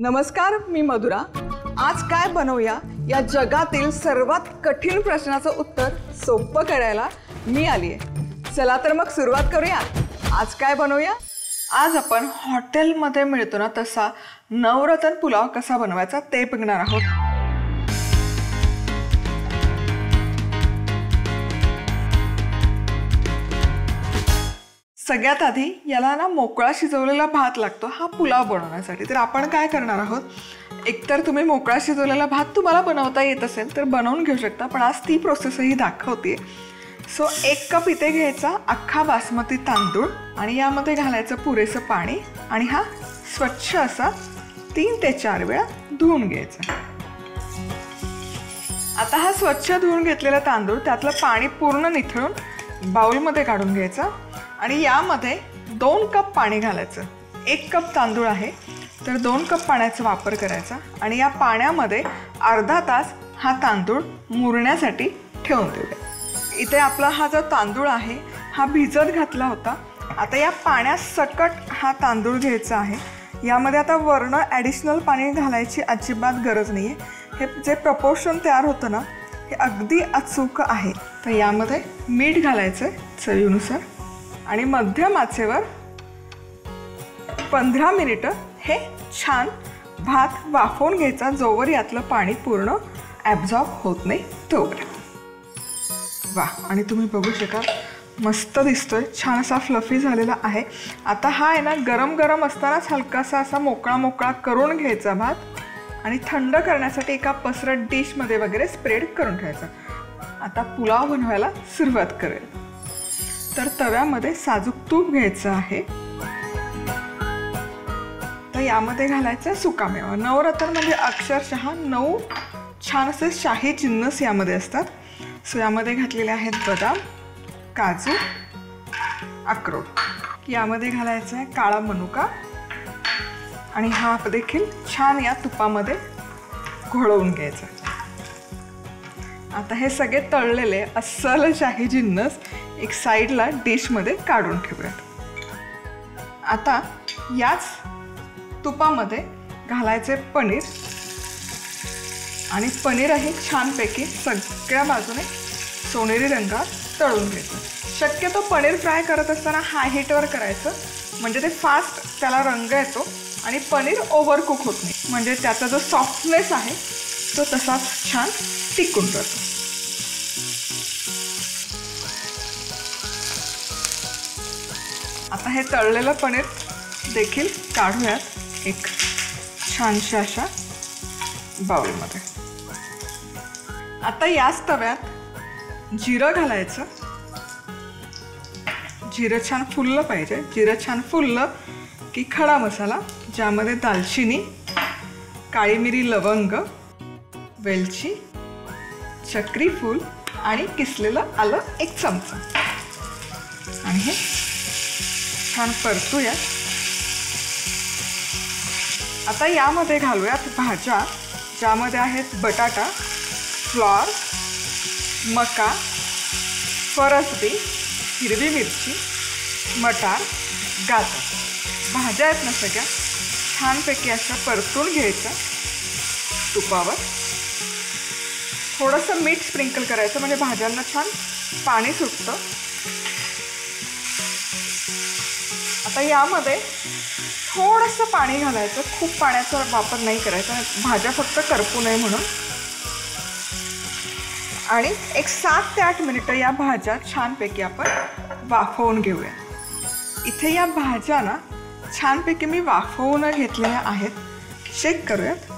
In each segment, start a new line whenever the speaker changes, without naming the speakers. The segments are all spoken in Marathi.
नमस्कार, मी मधुरा। आज काय बनवूया या जगातील सर्वात कठीण प्रश्नाचं उत्तर सोपं करायला मी आली आहे। चला तर मग सुरुवात करूया। आज काय बनवूया? आज आपण हॉटेलमध्ये मिळतो ना तसा नवरत्न पुलाव कसा बनवायचा ते बघणार आहोत। सगळ्यात आधी याला ना मोकळा शिजवलेला भात लागतो हा पुलाव बनवण्यासाठी। तर आपण काय करणार आहोत, एकतर तुम्ही मोकळा शिजवलेला भात तुम्हाला बनवता येत असेल तर बनवून घेऊ शकता, पण आज ती प्रोसेसही दाखवते। सो 1 कप इथे घ्यायचा अख्खा बासमती तांदूळ आणि यामध्ये घालायचं पुरेसं पाणी आणि हा स्वच्छ असा 3 ते 4 वेळा धुवून घ्यायचा। आता हा स्वच्छ धुवून घेतलेला तांदूळ त्यातलं पाणी पूर्ण निथळून बाउलमध्ये काढून घ्यायचा आणि यामध्ये 2 कप पाणी घालायचं। 1 कप तांदूळ आहे तर 2 कप पाण्याचा वापर करायचा आणि या पाण्यामध्ये अर्धा तास हा तांदूळ मुरण्यासाठी ठेवून देऊया। इथे आपला हा जो तांदूळ आहे हा भिजत घातला होता। आता या पाण्यात सकट हा तांदूळ घ्यायचा आहे। यामध्ये आता वर्ण ॲडिशनल पाणी घालायची अजिबात गरज नाही आहे। हे जे प्रपोर्शन तयार होतं ना हे अगदी अचूक आहे। तर यामध्ये मीठ घालायचं चवीनुसार आणि मध्यम आचेवर 15 मिनिटं हे छान भात वाफवून घ्यायचा जोवर यातलं पाणी पूर्ण ॲब्झॉर्ब होत नाही तोवर। वा, आणि तुम्ही बघू शकाल मस्त दिसतोय, छान असा फ्लफी झालेला आहे। आता हा आहे ना गरम गरम असतानाच हलकासा असा मोकळा मोकळा करून घ्यायचा भात आणि थंड करण्यासाठी एका पसरट डिशमध्ये वगैरे स्प्रेड करून ठेवायचा। आता पुलाव बनवायला सुरुवात करेल। तर तव्यामध्ये साजूक तूप घ्यायचं आहे। तर यामध्ये घालायचं सुकामेवा। नवरत्न म्हणजे अक्षरशः 9 छान असे शाही जिन्नस यामध्ये असतात। सो यामध्ये घातलेले आहेत बदाम, काजू, अक्रोड। यामध्ये घालायचं आहे काळा मनुका आणि हा देखील छान या तुपामध्ये घोळवून घ्यायचा। आता हे सगळे तळलेले अस्सल शाही जिन्नस एक साईडला डिशमध्ये काढून ठेवूयात। आता याच तुपामध्ये घालायचे पनीर आणि पनीरही छानपैकी सगळ्या बाजूने सोनेरी रंगात तळून घ्यायचं। शक्यतो पनीर फ्राय करत असताना हाय हीटवर करायचं म्हणजे ते फास्ट त्याला रंग येतो आणि पनीर ओव्हरकुक होत नाही, म्हणजे त्याचा जो सॉफ्टनेस आहे तो तसाच छान टिकून राहतो। आता हे तळलेलं पनीर देखील काढूयात एक छानशा अशा बाउलमध्ये। आता याच तव्यात जिरं घालायचं। जिरं छान फुललं पाहिजे। जिरं छान फुललं की खडा मसाला ज्यामध्ये दालचिनी, काळी मिरी, लवंग, वेलची, चक्री फूल आणि किसलेलं आलं 1 चमचा आणि हे छान परतूया। आता यामध्ये घालूयात भाज्या ज्यामध्ये आहेत बटाटा, फ्लॉर, मका, फरसबी, हिरवी मिरची, मटार, गाजर। भाज्या आहेत ना सगळ्या छानपैकी अशा परतून घ्यायच्या तुपावर। थोडंसं मीठ स्प्रिंकल करायचं म्हणजे भाज्यांना छान पाणी सुटतं। आता यामध्ये थोडंसं पाणी घालायचं, खूप पाण्याचा वापर नाही करायचा, भाज्या फक्त करपू नये म्हणून। आणि एक 7 ते 8 मिनिटं या भाज्या छानपैकी आपण वाफवून घेऊया। इथे या भाज्या ना छानपैकी मी वाफवून घेतलेल्या आहेत। चेक करूयात।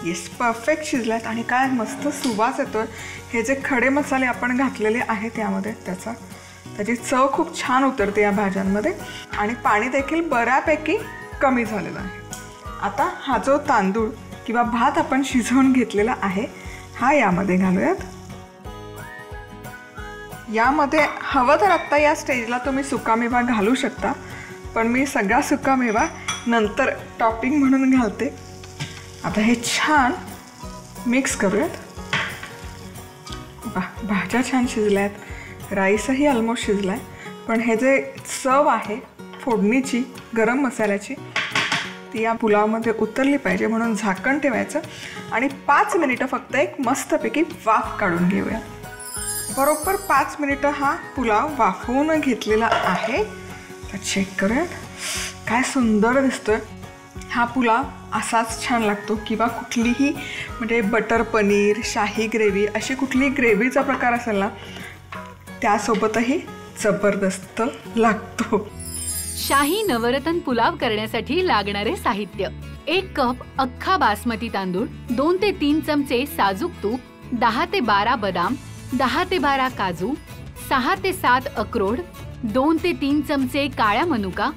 येस, परफेक्ट शिजल्यात आणि काय मस्त सुवास येतोय। हे जे खडे मसाले आपण घातलेले आहेत यामध्ये त्याची चव खूप छान उतरते या भाज्यांमध्ये आणि पाणी देखील बऱ्यापैकी कमी झालेलं आहे। आता हा जो तांदूळ किंवा भात आपण शिजवून घेतलेला आहे हा यामध्ये घालूयात। यामध्ये हवं तर आत्ता या स्टेजला तुम्ही सुकामेवा घालू शकता, पण मी सगळा सुकामेवा नंतर टॉपिंग म्हणून घालते। आता हे छान मिक्स करूयात। भाज्या छान शिजल्यात, राईसही ऑलमोस्ट शिजलाय, पण हे जे चव आहे फोडणीची गरम मसाल्याची ती या पुलावामध्ये उतरली पाहिजे म्हणून झाकण ठेवायचं आणि 5 मिनिटं फक्त एक मस्तपैकी वाफ काढून घेऊया. बरोबर 5 मिनिटं हा पुलाव वाफवून घेतलेला आहे. तर चेक करूयात, काय सुंदर दिसतोय. हा पुलाव असाच छान लागतो किंवा कुठलीही म्हणजे बटर पनीर, शाही ग्रेव्ही अशी कुठलीही ग्रेव्हीचा प्रकार असेल ना त्यासोबतही जबरदस्त लागतो.
शाही नवरत्न पुलाव करण्यासाठी लागणारे साहित्य: 1 कप अख्खा बासमती तांदूळ, 2 ते 3 चमचे साजूक तूप, 10 ते 12 बदाम, 10 ते 12 काजू, 6 ते 7 अक्रोड, 2 ते 3 चमचे काळ्या मनुका,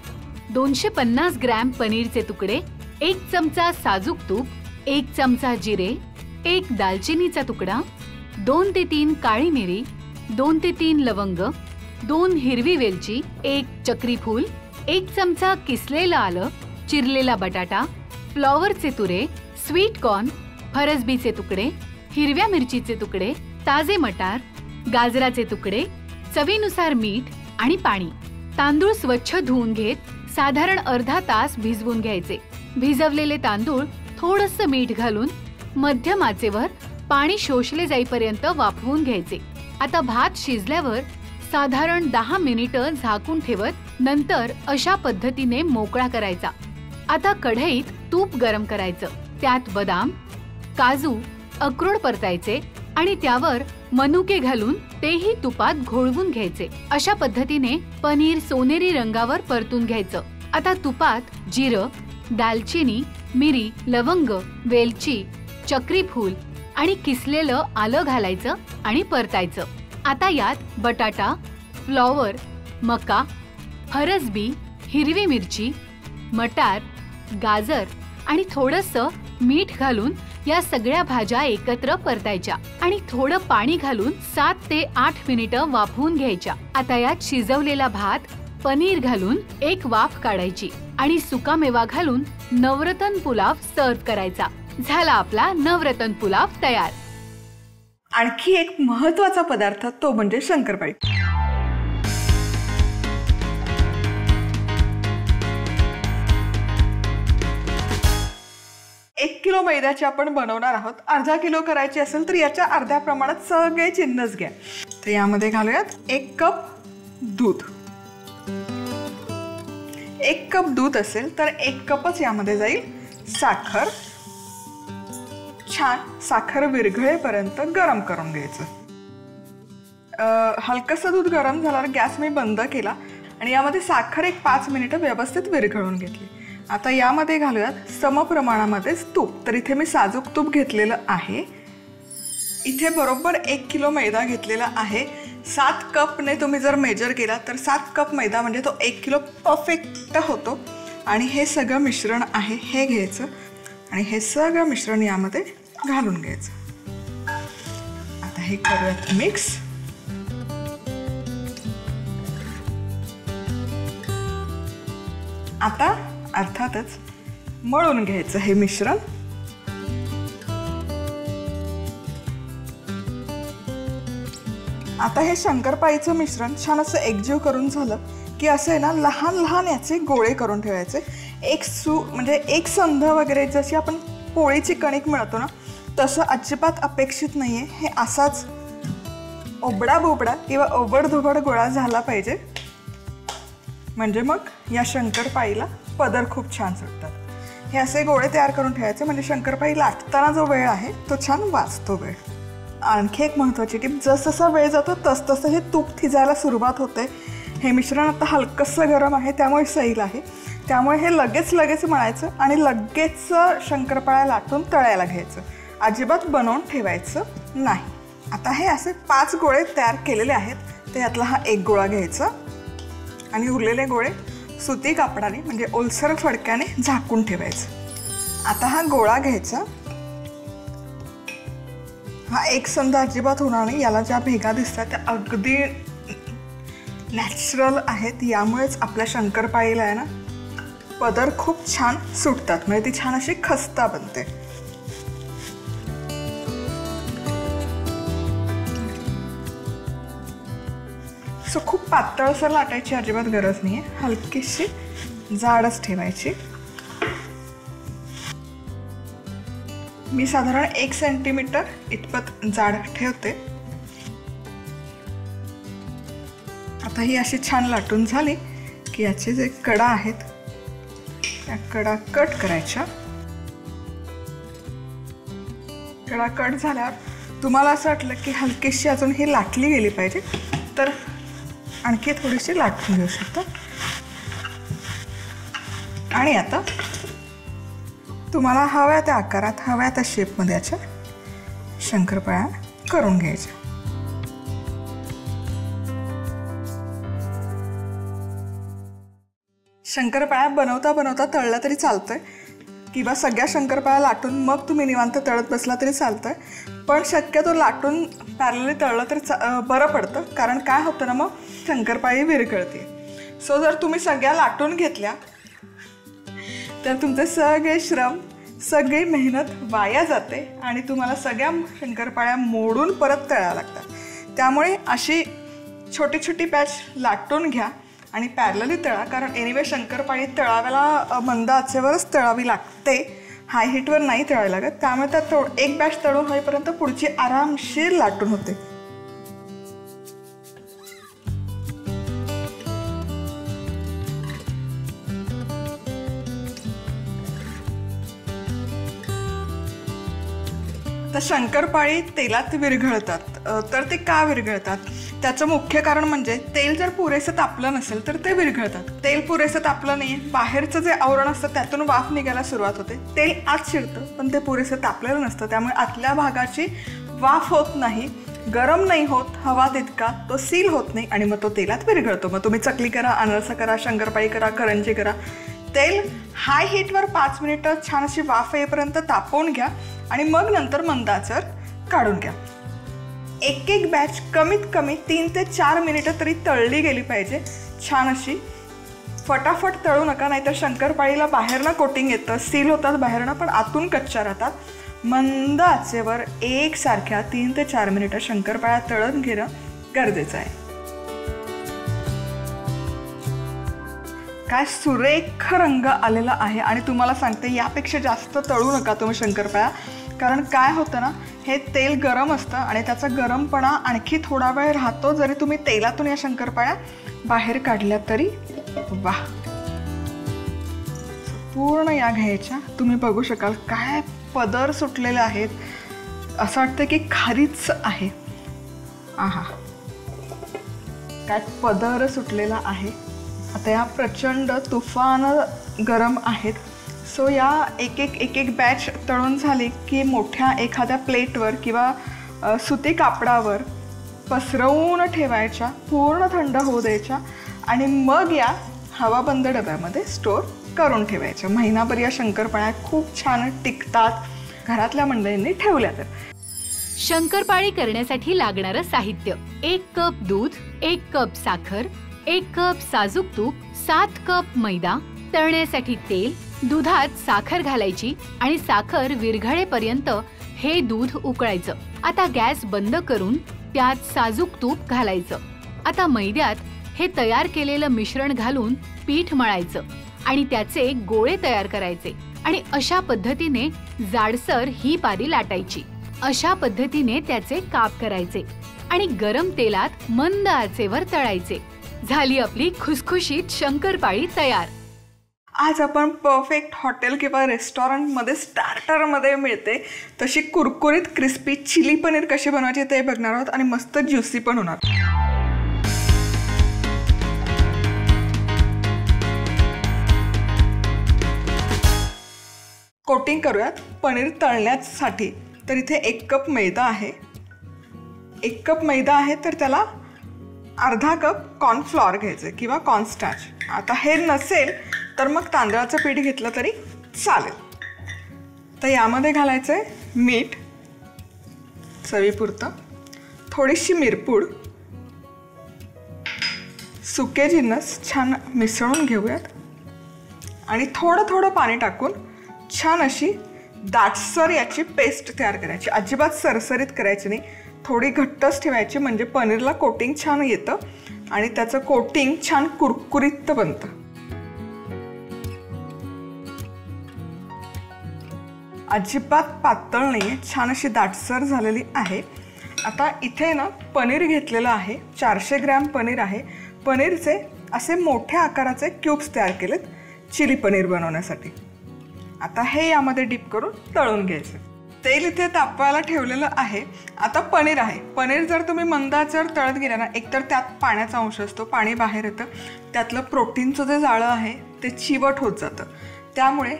250 ग्रॅम पनीरचे तुकडे, 1 चमचा साजूक तूप, 1 चमचा जिरे, 1 दालचिनीचा तुकडा, 2 ते 3 काळी मिरी, 2 ते 3 लवंग, 2 हिरवी वेलची, 1 चक्री फूल, 1 चमचा किसलेलं आलं, चिरलेला बटाटा, फ्लॉवरचे तुरे, स्वीट कॉर्न, फरसबीचे तुकडे, हिरव्या मिरचीचे तुकडे, ताजे मटार, गाजराचे तुकडे, चवीनुसार मीठ आणि पाणी. तांदूळ स्वच्छ धुवून घेत साधारण अर्धा तास भिजवून घ्यायचे. भिजवलेले तांदूळ थोडंसं मीठ घालून मध्यम आचेवर पाणी शोषले जाईपर्यंत वाफवून घ्यायचे. आता भात शिजल्यावर साधारण 10 मिनिटं झाकून ठेवत नंतर अशा पद्धतीने मोकळा करायचा. आता कढईत तूप गरम करायचं. त्यात बदाम, काजू, अक्रोड परतायचे आणि त्यावर मनुके घालून तेही तुपात घोळवून घ्यायचे. अशा पद्धतीने पनीर सोनेरी रंगावर परतून घ्यायचं. आता तुपात जिरं, दालचिनी, मिरी, लवंग, वेलची, चक्री फूल आणि किसलेलं आलं घालायचं आणि परतायचं. आता यात बटाटा, फ्लॉवर, मका, फरसबी, हिरवी मिरची, मटार, गाजर आणि थोडंसं मीठ घालून या सगळ्या भाज्या एकत्र परतायच्या आणि थोडं पाणी घालून 7 ते 8 मिनिटं वाफवून घ्यायच्या. आता यात शिजवलेला भात, पनीर घालून एक वाफ काढायची आणि सुकामेवा घालून नवरत्न पुलाव सर्व्ह करायचा. झाला आपला नवरत्न पुलाव तयार.
आणखी एक महत्वाचा पदार्थ तो म्हणजे शंकरपाळी. 1 किलो मैद्याची आपण बनवणार आहोत. अर्धा किलो करायची असेल तर याच्या अर्ध्या प्रमाणात सगळे जिन्नस घ्या. तर यामध्ये घालूयात 1 कप दूध. 1 कप दूध असेल तर 1 कपच यामध्ये जाईल साखर. छान साखर विरघळेपर्यंत गरम करून घ्यायचं. हलकसं दूध गरम झाल्यावर गॅस मी बंद केला आणि यामध्ये साखर एक 5 मिनिटं व्यवस्थित विरघळून घेतली. आता यामध्ये घालूयात समप्रमाणामध्येच तूप. तर इथे मी साजूक तूप घेतलेलं आहे. इथे बरोबर 1 किलो मैदा घेतलेला आहे. 7 कपने तुम्ही जर मेजर केला तर 7 कप मैदा म्हणजे तो 1 किलो परफेक्ट होतो. आणि हे सगळं मिश्रण आहे हे घ्यायचं आणि हे सगळं मिश्रण यामध्ये घालून घ्यायचं. आता हे करूयात मिक्स. आता अर्थातच मळून घ्यायचं हे मिश्रण. आता हे शंकरपाळीचं मिश्रण छान असं एकजीव करून झालं की असं आहे ना लहान लहान याचे गोळे करून ठेवायचे. म्हणजे एक संध वगैरे जशी आपण पोळीची कणिक मिळतो ना तसं अजिबात अपेक्षित नाही आहे. हे असाच ओबडा बोबडा किंवा ओबडधोबड गोळा झाला पाहिजे म्हणजे मग या शंकरपाळीला पदर खूप छान सुटतात. हे असे गोळे तयार करून ठेवायचे म्हणजे शंकरपाळी लाटताना जो वेळ आहे तो छान वाचतो वेळ. आणखी एक महत्त्वाची टिप, जसजसा वेळ जातो तसतसं हे तूप थिजायला सुरुवात होते. हे मिश्रण आता हलकंसं गरम आहे त्यामुळे सैल आहे. त्यामुळे हे लगेच मळायचं आणि लगेच शंकरपाळ्या लाटून तळायला घ्यायचं. अजिबात बनवून ठेवायचं नाही. आता हे असे 5 गोळे तयार केलेले आहेत. तर यातला हा 1 गोळा घ्यायचा आणि उरलेले गोळे सुती कापडाने म्हणजे ओलसर फडक्याने झाकून ठेवायचं. आता हा गोळा घ्यायचा. हा एक संध अजिबात होणार नाही. याला ज्या भेगा दिसतात त्या अगदी नॅचरल आहेत. यामुळेच आपल्या शंकरपाळीला आहे ना पदर खूप छान सुटतात म्हणजे ती छान अशी खस्ता बनते. सो खूप पातळसर लाटायची अजिबात गरज नाही आहे. हलकीशी जाडच ठेवायची. मी साधारण 1 सेंटीमीटर इतपत जाड ठेवते. आता ही अशी छान लाटून झाली की याचे जे कडा आहेत त्या कडा कट करायच्या. कडा कट झाल्यावर तुम्हाला असं वाटलं की हलकीशी अजून ही लाटली गेली पाहिजे तर आणखी थोडीशी लाटून घेऊ शकता. आणि आता तुम्हाला हव्या त्या आकारात हव्या त्या शेपमध्ये याच्या शंकरपाळ्या करून घ्यायच्या. शंकरपाळ्या बनवता बनवता तळल्या तरी चालतंय किंवा सगळ्या शंकरपाळ्या लाटून मग तुम्ही निवांत तळत बसला तरी चालतंय. पण शक्यतो लाटून पॅरलली तळलं तरी बरं पडतं, कारण काय होतं ना मग शंकरपाळी विरघळते. सो जर तुम्ही सगळ्या लाटून घेतल्या तर तुमचे सगळे श्रम सगळी मेहनत वाया जाते आणि तुम्हाला सगळ्या शंकरपाळ्या मोडून परत तळाव्या लागतात. त्यामुळे अशी छोटी छोटी बॅच लाटून घ्या आणि पॅरलली तळा, कारण एनिवे शंकरपाळी तळाव्याला मंद आचेवरच तळावी लागते, हाय हीटवर नाही तळावी लागत. त्यामुळे त्यात एक बॅच तळून होईपर्यंत पुढची आरामशीर लाटून होते. तर शंकरपाळी तेलात विरघळतात. तर ते का विरघळतात त्याचं मुख्य कारण म्हणजे तेल जर पुरेसं तापलं नसेल तर ते विरघळतात. तेल पुरेसं तापलं नाही, बाहेरचं जे आवरण असतं त्यातून वाफ निघायला सुरुवात होते, तेल आत शिरतं पण ते पुरेसं तापलेलं नसतं, त्यामुळे आतल्या भागाची वाफ होत नाही, गरम नाही होत, हवा तितका तो सील होत नाही आणि मग तो तेलात विरघळतो. मग तुम्ही चकली करा, अनारसा करा, शंकरपाळी करा, करंजी करा, तेल हाय हीटवर 5 मिनिटं छान अशी वाफ येईपर्यंत तापवून घ्या आणि मग नंतर मंद आचेवर काढून घ्या. एक एक बॅच कमीत कमी 3 ते 4 मिनिटं तरी तळली गेली पाहिजे. छान अशी फटाफट तळू नका, नाहीतर शंकरपाळीला बाहेरनं कोटिंग येतं, सील होतात बाहेरनं पण आतून कच्च्या राहतात. मंद आचेवर एकसारख्या 3 ते 4 मिनिटं शंकरपाळ्या तळून घेणं गरजेचं आहे. काय सुरेख रंग आलेला आहे आणि तुम्हाला सांगते यापेक्षा जास्त तळू नका तुम्ही शंकरपाळ्या, कारण काय होतं ना हे तेल गरम असतं आणि त्याचा गरमपणा आणखी थोडा वेळ राहतो जरी तुम्ही तेलातून या शंकरपाळ्या बाहेर काढल्या तरी. वा, पूर्ण या घ्यायच्या. तुम्ही बघू शकाल काय पदर सुटलेले आहेत, असं वाटतं की खारीच आहे. आहा, काय पदर सुटलेला आहे. आता या प्रचंड तुफान गरम आहेत. सो या एक एक बॅच तळून झाली की मोठ्या एखाद्या प्लेटवर किंवा सुती कापडावर पसरवून ठेवायच्या, पूर्ण थंड होऊ द्यायच्या आणि मग या हवाबंद डब्यामध्ये स्टोअर करून ठेवायच्या. महिनाभर या शंकरपाळ्या खूप छान टिकतात घरातल्या मंडळींनी ठेवल्या तर.
शंकरपाळी करण्यासाठी लागणारं साहित्य: 1 कप दूध, 1 कप साखर, 1 कप साजूक तूप, 7 कप मैदा, तळण्यासाठी तेल, दुधात साखर घालायची आणि साखर विरघळेपर्यंत हे दूध उकळायचं. आता गॅस बंद करून त्यात साजूक तूप घालायचं. आता मैद्यात हे तयार केलेलं मिश्रण घालून पीठ मळायचं आणि त्याचे गोळे तयार करायचे आणि अशा पद्धतीने जाडसर ही पारी लाटायची. अशा पद्धतीने त्याचे काप करायचे आणि गरम तेलात मंद आचेवर तळायचे. झाली आपली खुसखुशीत शंकरपाळी तयार.
आज आपण परफेक्ट हॉटेल किंवा रेस्टॉरंटमध्ये स्टार्टरमध्ये मिळते तशी कुरकुरीत क्रिस्पी चिली पनीर कशी बनवायची ते बघणार आहोत आणि मस्त ज्युसी पण होणार. कोटिंग करूयात पनीर तळण्यासाठी. तर इथे 1 कप मैदा आहे. 1 कप मैदा आहे तर त्याला अर्धा कप कॉर्नफ्लॉवर घ्यायचं किंवा कॉर्नस्टार्च. आता हे नसेल तर मग तांदळाचं पीठ घेतलं तरी चालेल. तर यामध्ये घालायचं आहे मीठ चवीपुरतं, थोडीशी मिरपूड, सुके जिन्नस छान मिसळून घेऊयात आणि थोडं थोडं पाणी टाकून छान अशी दाटसर याची पेस्ट तयार करायची. अजिबात सरसरीत करायची नाही, थोडी घट्टच ठेवायची म्हणजे पनीरला कोटिंग छान येतं आणि त्याचं कोटिंग छान कुरकुरीत बनतं. अजिबात पातळ नाही, छान अशी दाटसर झालेली आहे। आता इथे ना पनीर घेतलेलं आहे, 400 ग्रॅम पनीर आहे। पनीरचे असे मोठ्या आकाराचे क्यूब्स तयार केलेत चिली पनीर बनवण्यासाठी। आता हे यामध्ये डिप करून तळून घ्यायचं। तेल इथे तापवायला ठेवलेलं आहे। आता पनीर आहे, पनीर जर तुम्ही मंद आचेवर तळत गेला ना, एकतर त्यात पाण्याचा अंश असतो, पाणी बाहेर येतं, त्यातलं प्रोटीनचं जे जाळं आहे ते चिवट होत जातं। त्यामुळे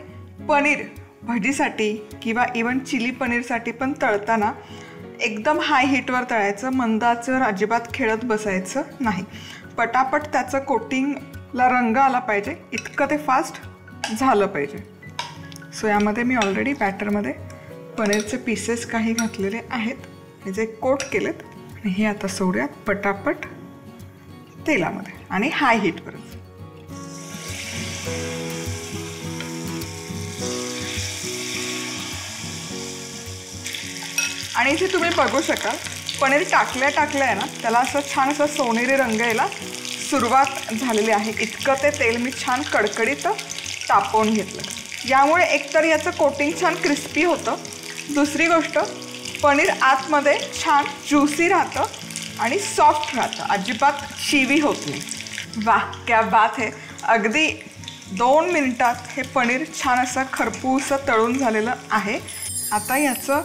पनीर भजीसाठी किंवा इवन चिली पनीरसाठी पण तळताना एकदम हाय हीटवर तळायचं, मंद आचेवर अजिबात खेळत बसायचं नाही। पटापट त्याचं कोटिंगला रंग आला पाहिजे इतकं ते फास्ट झालं पाहिजे। सो यामध्ये मी ऑलरेडी बॅटरमध्ये पनीरचे पीसेस काही घातलेले आहेत, हे जे कोट केलेत, आणि हे आता सोडूयात पटापट तेलामध्ये आणि हाय हीटवरच। आणि इथे तुम्ही बघू शकाल पनीर टाकल्या आहे ना, त्याला असं छान असं सोनेरी रंग यायला सुरुवात झालेली आहे। इतकं ते तेल मी छान कडकडीत तापवून घेतलं। यामुळे एकतर याचं कोटिंग छान क्रिस्पी होतं, दुसरी गोष्ट पनीर आतमध्ये छान ज्युसी राहतं आणि सॉफ्ट राहतं, अजिबात चिवी होत नाही। वाह क्या बात है। अगदी 2 मिनिटात हे पनीर छान असं खरपूस तळून झालेलं आहे। आता याचं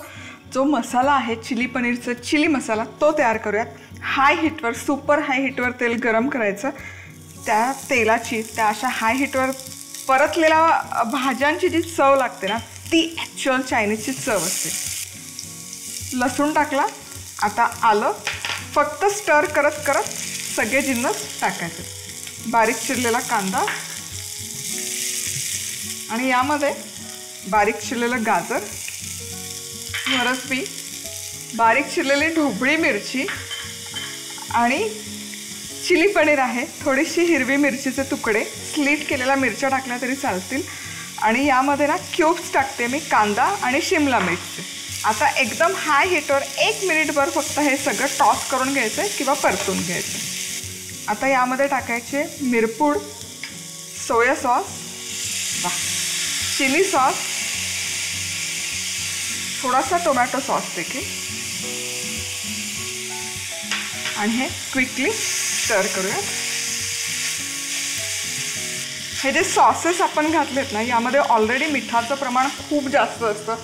जो मसाला आहे चिली पनीरचा चिली मसाला तो तयार करूयात। हाय हीटवर, सुपर हाय हीटवर तेल गरम करायचं। त्या तेलाची, त्या अशा हाय हीटवर परतलेल्या भाज्यांची जी चव लागते ना, ती ॲक्च्युअल चायनीजची चव असते। लसूण टाकला, आता आलं, फक्त स्टर करत करत सगळे जिन्नस टाकायचे। बारीक चिरलेला कांदा आणि यामध्ये बारीक चिरलेलं गाजर, फरसबी, बारीक चिरलेली ढोबळी मिरची आणि चिली पनीर आहे। थोडीशी हिरवी मिरचीचे तुकडे, स्लीट केलेल्या मिरच्या टाकल्या तरी चालतील। आणि यामध्ये ना क्यूब्स टाकते मी कांदा आणि शिमला मिरची। आता एकदम हाय हीटवर 1 मिनिटभर फक्त हे सगळं टॉस करून घ्यायचं किंवा परतून घ्यायचं। आता यामध्ये टाकायचे मिरपूड, सोया सॉस, चिली सॉस, थोडासा टोमॅटो सॉस देखील, आणि हे क्विकली स्टर करूया। हे जे सॉसेस आपण घातलेत ना, यामध्ये ऑलरेडी मिठाचं प्रमाण खूप जास्त असतं,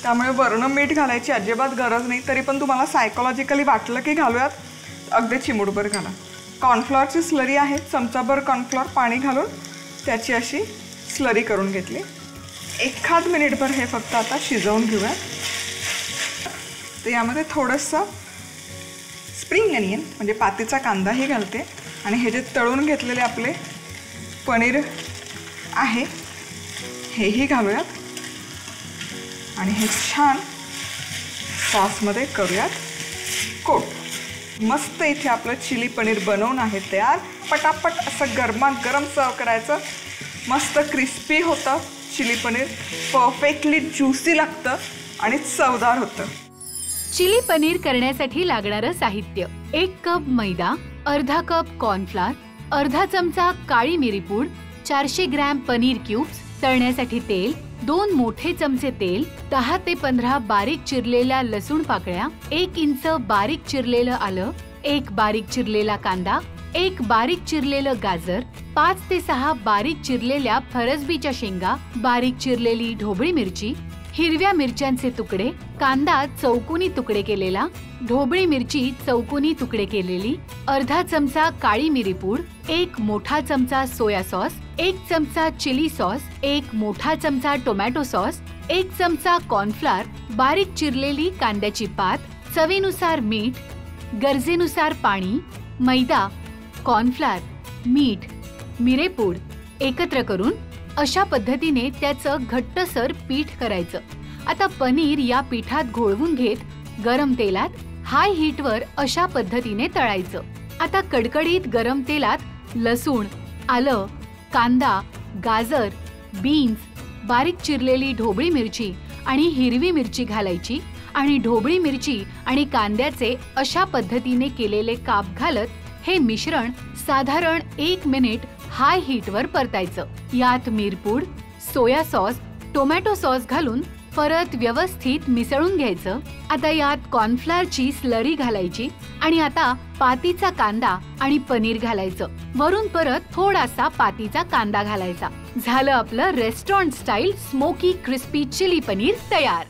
त्यामुळे वर्ण मीठ घालायची अजिबात गरज नाही। तरी पण तुम्हाला सायकोलॉजिकली वाटलं की घालूयात, अगदी चिमूटभर घाला। कॉर्नफ्लॉवरची स्लरी आहे, चमचाभर कॉर्नफ्लॉवर पाणी घालून त्याची अशी स्लरी करून घेतली। 1 मिनिटभर हे फक्त आता शिजवून घेऊया। तर यामध्ये थोडंसं स्प्रिंग अनियन म्हणजे पातीचा कांदाही घालते, आणि हे जे तळून घेतलेले आपले पनीर आहे हेही घालूयात, आणि हे छान सॉसमध्ये करूयात कोट। मस्त इथे आपलं चिली पनीर बनवून आहे तयार। पटापट असं गरमागरम सर्व करायचं। मस्त क्रिस्पी होतं चिली पनीर, परफेक्टली ज्युसी लागतं आणि चवदार होतं।
चिली पनीर करण्यासाठी लागणारं साहित्य: 1 कप मैदा, अर्धा कप कॉर्नफ्लोअर, अर्धा चमचा काळी मिरी पूड, 400 ग्रॅम पनीर क्यूब्स, तळण्यासाठी तेल, 2 मोठे चमचे तेल, 10 ते 15 बारीक चिरलेल्या लसूण पाकळ्या, 1 इंच बारीक चिरलेलं आलं, 1 बारीक चिरलेला कांदा, 1 बारीक चिरलेलं गाजर, 5 ते 6 बारीक चिरलेल्या फरसबीच्या शेंगा, बारीक चिरलेली ढोबळी मिरची, हिरव्या मिरच्यांचे तुकडे, कांदा चौकोनी तुकडे केलेला, ढोबळी मिरची चौकोनी तुकडे केलेली, अर्धा चमचा काळी मिरी पूड, 1 मोठा चमचा सोया सॉस, 1 चमचा चिली सॉस, 1 मोठा चमचा टोमॅटो सॉस, 1 चमचा कॉर्नफ्लोअर, बारीक चिरलेली कांद्याची पात, चवीनुसार मीठ, गरजेनुसार पाणी, मैदा, कॉर्नफ्लोअर, मीठ, मिरेपूड एकत्र करून अशा पद्धतीने त्याचं घट्टसर पीठ करायचं। आता पनीर या पीठात घोळवून घेत गरम तेलात हाय हीटवर अशा पद्धतीने तळायचं। आता कडकडीत गरम तेलात लसूण, आलं, कांदा, गाजर, बीन्स, बारीक चिरलेली ढोबळी मिरची आणि हिरवी मिरची घालायची आणि ढोबळी मिरची आणि कांद्याचे अशा पद्धतीने केलेले काप घालत हे मिश्रण साधारण 1 मिनिट हाय हीटवर परतायचं। यात मिरपूड, सोया सॉस, टोमॅटो सॉस घालून परत व्यवस्थित मिसळून घ्यायचं. आता यात कॉर्नफ्लोअरची स्लरी घालायची आणि आता पातीचा कांदा आणि पनीर घालायचं. वरून परत थोडासा पातीचा कांदा घालायचा. झालं आपलं restaurant style smoky crispy chilli paneer तयार.